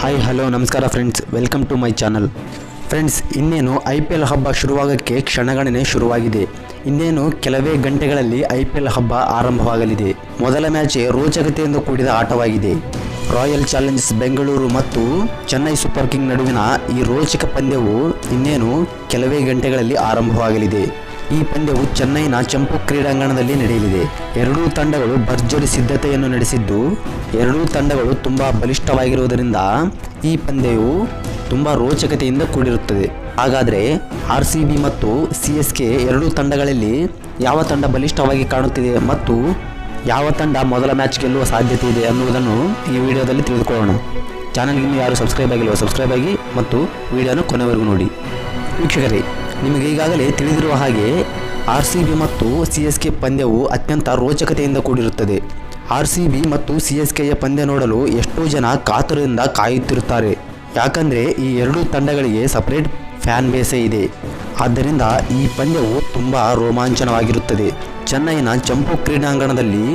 Hi hello ನಮಸ್ಕಾರ friends, welcome to my channel. Friends, ಇನ್ನೇನು IPL ಹಬ್ಬ ಶುರುವಾಗೋಕ್ಕೆ ಕ್ಷಣಗಣನೆ ಶುರುವಾಗಿದೆ. ಇನ್ನೇನು ಕೆಲವೇ ಗಂಟೆಗಳಲ್ಲಿ IPL ಹಬ್ಬ ಆರಂಭವಾಗಲಿದೆ. ಮೊದಲ ಮ್ಯಾಚ್ ರೋಚಕತೆಯಿಂದ ಕೂಡಿದ ಆಟವಾಗಿದೆ. ರಾಯಲ್ ಚಾಲೆಂಜರ್ಸ್ ಬೆಂಗಳೂರು ಮತ್ತು ಚೆನ್ನೈ ಸೂಪರ್ ಕಿಂಗ್ ನಡುವಿನ ಈ ರೋಚಕ ಪಂದ್ಯವು ಇನ್ನೇನು ಕೆಲವೇ ಗಂಟೆಗಳಲ್ಲಿ ಆರಂಭವಾಗಲಿದೆ. ಈ ಪಂದ್ಯವು ಚೆನ್ನೈನ ಚಂಪು ಕ್ರೀಡಾಂಗಣದಲ್ಲಿ ನಡೆಯಲಿದೆ. ಎರಡೂ ತಂಡಗಳು ಭರ್ಜರಿ ಸಿದ್ಧತೆಯನ್ನು ನಡೆಸಿದ್ದು, ಎರಡೂ ತಂಡಗಳು ತುಂಬ ಬಲಿಷ್ಠವಾಗಿರುವುದರಿಂದ ಈ ಪಂದ್ಯವು ತುಂಬ ರೋಚಕತೆಯಿಂದ ಕೂಡಿರುತ್ತದೆ. ಹಾಗಾದರೆ RCB ಮತ್ತು CSK ಎರಡೂ ತಂಡಗಳಲ್ಲಿ ಯಾವ ತಂಡ ಬಲಿಷ್ಠವಾಗಿ ಕಾಣುತ್ತಿದೆ ಮತ್ತು ಯಾವ ತಂಡ ಮೊದಲ ಮ್ಯಾಚ್ ಗೆಲ್ಲುವ ಸಾಧ್ಯತೆ ಇದೆ ಅನ್ನುವುದನ್ನು ಈ ವಿಡಿಯೋದಲ್ಲಿ ತಿಳಿದುಕೊಳ್ಳೋಣ. ಚಾನಲ್ಗೆ ಇನ್ನೂ ಯಾರು ಸಬ್ಸ್ಕ್ರೈಬ್ ಆಗಿಲ್ವೋ ಸಬ್ಸ್ಕ್ರೈಬ್ ಆಗಿ ಮತ್ತು ವಿಡಿಯೋನ ಕೊನೆವರೆಗೂ ನೋಡಿ. ವೀಕ್ಷಕರೇ, ನಿಮಗೆ ಈಗಾಗಲೇ ತಿಳಿದಿರುವ ಹಾಗೆ RCB ಮತ್ತು CSK ಪಂದ್ಯವು ಅತ್ಯಂತ ರೋಚಕತೆಯಿಂದ ಕೂಡಿರುತ್ತದೆ. RCB ಮತ್ತು CSKಯ ಪಂದ್ಯ ನೋಡಲು ಎಷ್ಟೋ ಜನ ಕಾತುರದಿಂದ ಕಾಯುತ್ತಿರುತ್ತಾರೆ. ಯಾಕಂದರೆ ಈ ಎರಡೂ ತಂಡಗಳಿಗೆ ಸಪರೇಟ್ ಫ್ಯಾನ್ ಬೇಸೇ ಇದೆ. ಆದ್ದರಿಂದ ಈ ಪಂದ್ಯವು ತುಂಬ ರೋಮಾಂಚನವಾಗಿರುತ್ತದೆ. ಚೆನ್ನೈನ ಚಂಪು ಕ್ರೀಡಾಂಗಣದಲ್ಲಿ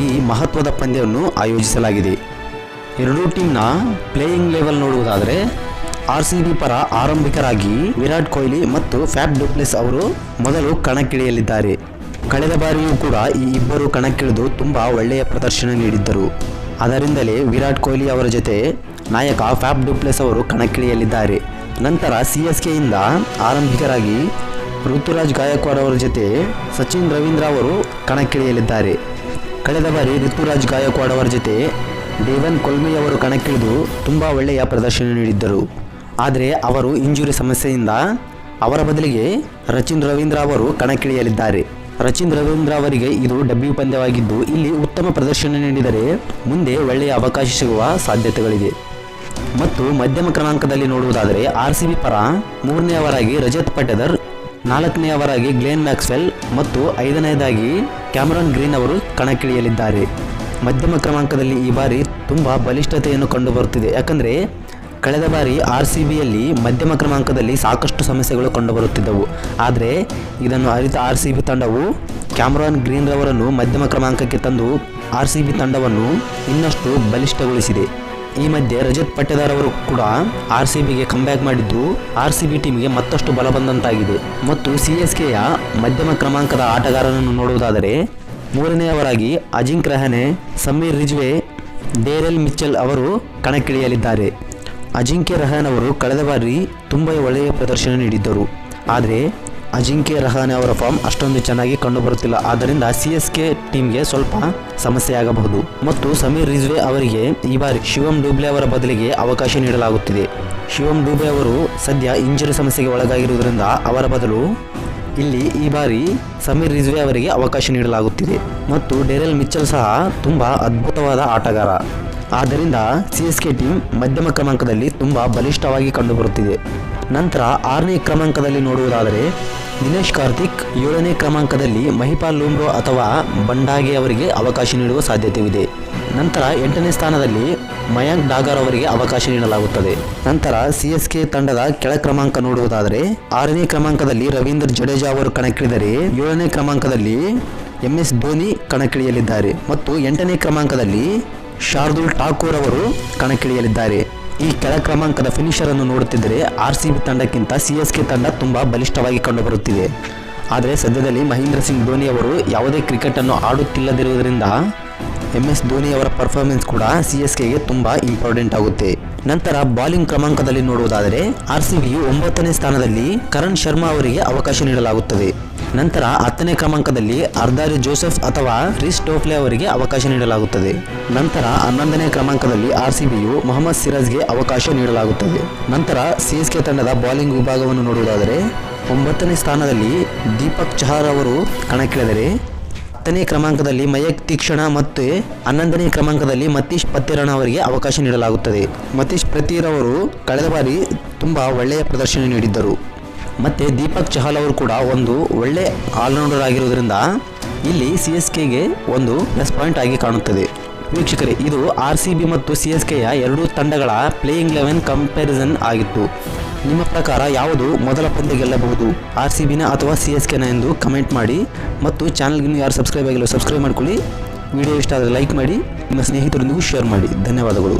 ಈ ಮಹತ್ವದ ಪಂದ್ಯವನ್ನು ಆಯೋಜಿಸಲಾಗಿದೆ. ಎರಡೂ ಟೀಮ್ನ ಪ್ಲೇಯಿಂಗ್ ಲೆವೆಲ್ ನೋಡುವುದಾದರೆ RCB ಪರ ಆರಂಭಿಕರಾಗಿ ವಿರಾಟ್ ಕೊಹ್ಲಿ ಮತ್ತು ಫ್ಯಾಫ್ ಡು ಪ್ಲೆಸಿಸ್ ಅವರು ಮೊದಲು ಕಣಕ್ಕಿಳಿಯಲಿದ್ದಾರೆ. ಕಳೆದ ಬಾರಿಯೂ ಕೂಡ ಈ ಇಬ್ಬರು ಕಣಕ್ಕಿಳಿದು ತುಂಬ ಒಳ್ಳೆಯ ಪ್ರದರ್ಶನ ನೀಡಿದ್ದರು. ಅದರಿಂದಲೇ ವಿರಾಟ್ ಕೊಹ್ಲಿ ಅವರ ಜೊತೆ ನಾಯಕ ಫ್ಯಾಫ್ ಡು ಪ್ಲೆಸಿಸ್ ಅವರು ಕಣಕ್ಕಿಳಿಯಲಿದ್ದಾರೆ. ನಂತರ CSKಯಿಂದ ಆರಂಭಿಕರಾಗಿ ಋತುರಾಜ್ ಗಾಯಕ್ವಾಡ್ ಅವರ ಜೊತೆ ಸಚಿನ್ ರವೀಂದ್ರ ಅವರು ಕಣಕ್ಕಿಳಿಯಲಿದ್ದಾರೆ. ಕಳೆದ ಬಾರಿ ಋತುರಾಜ್ ಗಾಯಕ್ವಾಡ್ ಅವರ ಜೊತೆ ಡೇವನ್ ಕೊಲ್ಮಿ ಅವರು ಕಣಕ್ಕಿಳಿದು ತುಂಬ ಒಳ್ಳೆಯ ಪ್ರದರ್ಶನ ನೀಡಿದ್ದರು. ಆದರೆ ಅವರು ಇಂಜುರಿ ಸಮಸ್ಯೆಯಿಂದ ಅವರ ಬದಲಿಗೆ ಸಚಿನ್ ರವೀಂದ್ರ ಅವರು ಕಣಕ್ಕಿಳಿಯಲಿದ್ದಾರೆ. ಸಚಿನ್ ರವೀಂದ್ರ ಅವರಿಗೆ ಇದು ಡೆಬ್ಯೂ ಪಂದ್ಯವಾಗಿದ್ದು, ಇಲ್ಲಿ ಉತ್ತಮ ಪ್ರದರ್ಶನ ನೀಡಿದರೆ ಮುಂದೆ ಒಳ್ಳೆಯ ಅವಕಾಶ ಸಿಗುವ ಸಾಧ್ಯತೆಗಳಿದೆ. ಮತ್ತು ಮಧ್ಯಮ ಕ್ರಮಾಂಕದಲ್ಲಿ ನೋಡುವುದಾದರೆ RCB ಪರ 3ನೇಯವರಾಗಿ ರಜತ್ ಪಟೇದರ್, 4ನೇಯವರಾಗಿ ಗ್ಲೆನ್ ಮ್ಯಾಕ್ಸ್ವೆಲ್ ಮತ್ತು 5ನೇದಾಗಿ ಕ್ಯಾಮರಾನ್ ಗ್ರೀನ್ ಅವರು ಕಣಕ್ಕಿಳಿಯಲಿದ್ದಾರೆ. ಮಧ್ಯಮ ಕ್ರಮಾಂಕದಲ್ಲಿ ಈ ಬಾರಿ ತುಂಬ ಬಲಿಷ್ಠತೆಯನ್ನು ಕಂಡುಬರುತ್ತಿದೆ. ಯಾಕಂದರೆ ಕಳೆದ ಬಾರಿ RCBಯಲ್ಲಿ ಮಧ್ಯಮ ಕ್ರಮಾಂಕದಲ್ಲಿ ಸಾಕಷ್ಟು ಸಮಸ್ಯೆಗಳು ಕಂಡುಬರುತ್ತಿದ್ದವು. ಆದರೆ ಇದನ್ನು ಅರಿತ RCB ತಂಡವು ಕ್ಯಾಮರಾನ್ ಗ್ರೀನ್ ರವರನ್ನು ಮಧ್ಯಮ ಕ್ರಮಾಂಕಕ್ಕೆ ತಂದು RCB ತಂಡವನ್ನು ಇನ್ನಷ್ಟು ಬಲಿಷ್ಠಗೊಳಿಸಿದೆ. ಈ ಮಧ್ಯೆ ರಜತ್ ಪಟೇದರ್ ಅವರು ಕೂಡ RCBಗೆ ಕಂಬ್ಯಾಕ್ ಮಾಡಿದ್ದು RCB ಟೀಮಿಗೆ ಮತ್ತಷ್ಟು ಬಲ ಬಂದಂತಾಗಿದೆ. ಮತ್ತು CSKಯ ಮಧ್ಯಮ ಕ್ರಮಾಂಕದ ಆಟಗಾರರನ್ನು ನೋಡುವುದಾದರೆ 3ನೇಯವರಾಗಿ ಅಜಿಂಕ್ಯ ರಹಾನೆ, ಸಮೀರ್ ರಿಜ್ವೆ, ಡೇರೆಲ್ ಮಿಚೆಲ್ ಅವರು ಕಣಕ್ಕಿಳಿಯಲಿದ್ದಾರೆ. ಅಜಿಂಕ್ಯ ರಹಾನೆ ಅವರು ಕಳೆದ ಬಾರಿ ತುಂಬ ಒಳ್ಳೆಯ ಪ್ರದರ್ಶನ ನೀಡಿದ್ದರು. ಆದರೆ ಅಜಿಂಕ್ಯ ರಹಾನೆ ಅವರ ಫಾರ್ಮ್ ಅಷ್ಟೊಂದು ಚೆನ್ನಾಗಿ ಕಂಡುಬರುತ್ತಿಲ್ಲ. ಆದ್ದರಿಂದ CSK ಟೀಮ್ಗೆ ಸ್ವಲ್ಪ ಸಮಸ್ಯೆಯಾಗಬಹುದು. ಮತ್ತು ಸಮೀರ್ ರಿಜ್ವೆ ಅವರಿಗೆ ಈ ಬಾರಿ ಶಿವಮ್ ಡೂಬ್ಲೆ ಅವರ ಬದಲಿಗೆ ಅವಕಾಶ ನೀಡಲಾಗುತ್ತಿದೆ. ಶಿವಮ್ ಡೂಬ್ಲೆ ಅವರು ಸದ್ಯ ಇಂಜರಿ ಸಮಸ್ಯೆಗೆ ಒಳಗಾಗಿರುವುದರಿಂದ ಅವರ ಬದಲು ಇಲ್ಲಿ ಈ ಬಾರಿ ಸಮೀರ್ ರಿಜ್ವೆ ಅವರಿಗೆ ಅವಕಾಶ ನೀಡಲಾಗುತ್ತಿದೆ. ಮತ್ತು ಡೇರೆಲ್ ಮಿಚೆಲ್ ಸಹ ತುಂಬ ಅದ್ಭುತವಾದ ಆಟಗಾರ. ಆದ್ದರಿಂದ CSK ಟೀಮ್ ಮಧ್ಯಮ ಕ್ರಮಾಂಕದಲ್ಲಿ ತುಂಬ ಬಲಿಷ್ಠವಾಗಿ ಕಂಡುಬರುತ್ತಿದೆ. ನಂತರ 6ನೇ ಕ್ರಮಾಂಕದಲ್ಲಿ ನೋಡುವುದಾದರೆ ದಿನೇಶ್ ಕಾರ್ತಿಕ್, 7ನೇ ಕ್ರಮಾಂಕದಲ್ಲಿ ಮಹಿಪಾಲ್ ಲೂಮ್ರೋ ಅಥವಾ ಬಂಡಾಗೆ ಅವರಿಗೆ ಅವಕಾಶ ನೀಡುವ ಸಾಧ್ಯತೆಯಿದೆ. ನಂತರ 8ನೇ ಸ್ಥಾನದಲ್ಲಿ ಮಯಾಂಕ್ ಡಾಗರ್ ಅವರಿಗೆ ಅವಕಾಶ ನೀಡಲಾಗುತ್ತದೆ. ನಂತರ CSK ತಂಡದ ಕೆಳ ಕ್ರಮಾಂಕ ನೋಡುವುದಾದರೆ 6ನೇ ಕ್ರಮಾಂಕದಲ್ಲಿ ರವೀಂದ್ರ ಜಡೇಜಾ ಅವರು ಕಣಕ್ಕಿಳಿದರೆ 7ನೇ ಕ್ರಮಾಂಕದಲ್ಲಿ MS ಧೋನಿ ಕಣಕ್ಕಿಳಿಯಲಿದ್ದಾರೆ. ಮತ್ತು 8ನೇ ಕ್ರಮಾಂಕದಲ್ಲಿ ಶಾರ್ದುಲ್ ಠಾಕೂರ್ ಅವರು ಕಣಕ್ಕಿಳಿಯಲಿದ್ದಾರೆ. ಈ ಕೆಳ ಕ್ರಮಾಂಕದ ಫಿನಿಷರ್ ಅನ್ನು ನೋಡುತ್ತಿದ್ದರೆ RCB ತಂಡಕ್ಕಿಂತ CSK ತಂಡ ತುಂಬ ಬಲಿಷ್ಠವಾಗಿ ಕಂಡುಬರುತ್ತಿದೆ. ಆದರೆ ಸದ್ಯದಲ್ಲಿ ಮಹೇಂದ್ರ ಸಿಂಗ್ ಧೋನಿ ಅವರು ಯಾವುದೇ ಕ್ರಿಕೆಟನ್ನು ಆಡುತ್ತಿಲ್ಲದಿರುವುದರಿಂದ MS ಧೋನಿ ಅವರ ಪರ್ಫಾರ್ಮೆನ್ಸ್ ಕೂಡ CSKಗೆ ತುಂಬ ಇಂಪಾರ್ಟೆಂಟ್ ಆಗುತ್ತೆ. ನಂತರ ಬಾಲಿಂಗ್ ಕ್ರಮಾಂಕದಲ್ಲಿ ನೋಡುವುದಾದರೆ RCBಯು 9ನೇ ಸ್ಥಾನದಲ್ಲಿ ಕರಣ್ ಶರ್ಮಾ ಅವರಿಗೆ ಅವಕಾಶ ನೀಡಲಾಗುತ್ತದೆ. ನಂತರ 10ನೇ ಕ್ರಮಾಂಕದಲ್ಲಿ ಅರ್ದಾರಿ ಜೋಸೆಫ್ ಅಥವಾ ರಿಸ್ ಟೋಫ್ಲೆ ಅವರಿಗೆ ಅವಕಾಶ ನೀಡಲಾಗುತ್ತದೆ. ನಂತರ 11ನೇ ಕ್ರಮಾಂಕದಲ್ಲಿ RCBಯು ಮೊಹಮ್ಮದ್ ಸಿರಾಜ್ಗೆ ಅವಕಾಶ ನೀಡಲಾಗುತ್ತದೆ. ನಂತರ CSK ತಂಡದ ಬಾಲಿಂಗ್ ವಿಭಾಗವನ್ನು ನೋಡುವುದಾದರೆ 9ನೇ ಸ್ಥಾನದಲ್ಲಿ ದೀಪಕ್ ಚಹಾರ್ ಅವರು ಕಣಕ್ಕಿಳಿದರೆ 10ನೇ ಕ್ರಮಾಂಕದಲ್ಲಿ ಮಯಂಕ್ ತೀಕ್ಷಣ ಮತ್ತು 11ನೇ ಕ್ರಮಾಂಕದಲ್ಲಿ ಮತೀಶ್ ಪತ್ತೆರಣ ಅವರಿಗೆ ಅವಕಾಶ ನೀಡಲಾಗುತ್ತದೆ. ಮತೀಶ್ ಪತ್ತೆರಣ ಅವರು ಕಳೆದ ಬಾರಿ ತುಂಬ ಒಳ್ಳೆಯ ಪ್ರದರ್ಶನ ನೀಡಿದ್ದರು. ಮತ್ತು ದೀಪಕ್ ಚಹಲ್ ಅವರು ಕೂಡ ಒಂದು ಒಳ್ಳೆ ಆಲ್ರೌಂಡರ್ ಆಗಿರುವುದರಿಂದ ಇಲ್ಲಿ CSKಗೆ ಒಂದು ಪ್ಲಸ್ ಪಾಯಿಂಟ್ ಆಗಿ ಕಾಣುತ್ತದೆ. ವೀಕ್ಷಕರೇ, ಇದು RCB ಮತ್ತು CSKಯ ಎರಡೂ ತಂಡಗಳ ಪ್ಲೇಯಿಂಗ್ 11 ಕಂಪ್ಯಾರಿಸನ್ ಆಗಿತ್ತು. ನಿಮ್ಮ ಪ್ರಕಾರ ಯಾವುದು ಮೊದಲ ಪಂದ್ಯ ಗೆಲ್ಲಬಹುದು, RCBನ ಅಥವಾ CSKನ ಎಂದು ಕಮೆಂಟ್ ಮಾಡಿ. ಮತ್ತು ಚಾನಲ್ಗೆ ಯಾರು ಸಬ್ಸ್ಕ್ರೈಬ್ ಆಗಿಲ್ಲ ಸಬ್ಸ್ಕ್ರೈಬ್ ಮಾಡ್ಕೊಳ್ಳಿ. ವಿಡಿಯೋ ಇಷ್ಟ ಆದರೆ ಲೈಕ್ ಮಾಡಿ, ನಿಮ್ಮ ಸ್ನೇಹಿತರೊಂದಿಗೂ ಶೇರ್ ಮಾಡಿ. ಧನ್ಯವಾದಗಳು.